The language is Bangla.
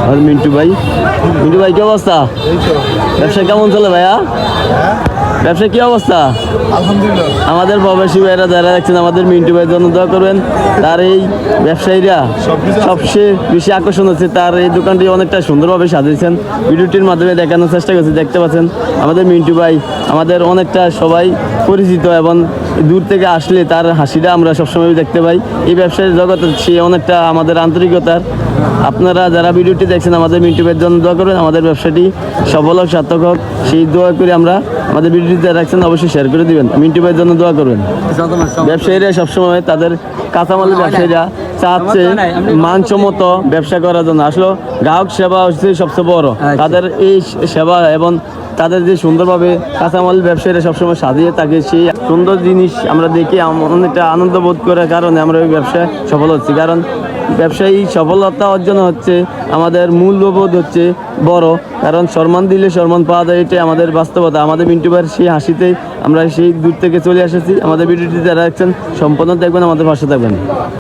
আর মিন্টু ভাই কি অবস্থা? ব্যবসা কেমন চলে ভাইয়া? ব্যবসা কি অবস্থা? আলহামদুলিল্লাহ। আমাদের প্রবাসী ভাইরা যারা দেখছেন আমাদের মিন্টু ভাইয়ের জন্য দোয়া করবেন। তার এই ব্যবসায়ীরা সবচেয়ে বেশি আকর্ষণ হচ্ছে তার এই দোকানটি অনেকটা সুন্দরভাবে সাজিয়েছেন। ভিডিওটির মাধ্যমে দেখানোর চেষ্টা করছি। দেখতে পাচ্ছেন আমাদের মিন্টু ভাই আমাদের অনেকটা সবাই পরিচিত এবং দূর থেকে আসলে তার হাসিটা আমরা সবসময় দেখতে পাই। এই ব্যবসায়ীর জগতে সে অনেকটা আমাদের আন্তরিকতার। আপনারা যারা ভিডিওটি দেখছেন আমাদের মিন্টু ভাইয়ের জন্য দোয়া করবেন, আমাদের ব্যবসাটি সফল হোক, সার্থক হোক, সেই দোয়া করে আমরা আমাদের ভিডিওটি রাখছেন অবশ্যই শেয়ার করে দিবেন। মিন্টু ভাইয়ের জন্য দোয়া করবেন। ব্যবসায়ীরা সবসময় তাদের কাঁচামালের ব্যবসায়ীরা চাচ্ছে মানসম্মত ব্যবসা করার জন্য। আসলে গ্রাহক সেবা হচ্ছে সবচেয়ে বড়। তাদের এই সেবা এবং তাদের যে সুন্দরভাবে কাঁচামাল ব্যবসায়ীরা সবসময় সাজিয়ে থাকে, সেই সুন্দর জিনিস আমরা দেখি অনেকটা আনন্দ বোধ করার কারণে আমরা ওই ব্যবসায় সফল হচ্ছি। কারণ ব্যবসায়ী সফলতা অর্জন হচ্ছে আমাদের মূল্যবোধ হচ্ছে বড়। কারণ সম্মান দিলে সম্মান পাওয়া যায়, এটাই আমাদের বাস্তবতা। আমাদের মিন্টু ভাইয়ের সেই হাসিতেই আমরা সেই দূর থেকে চলে এসেছি। আমাদের ভিডিওটি যারা দেখছেন সম্পূর্ণ দেখবেন, আমাদের পাশে থাকবেন।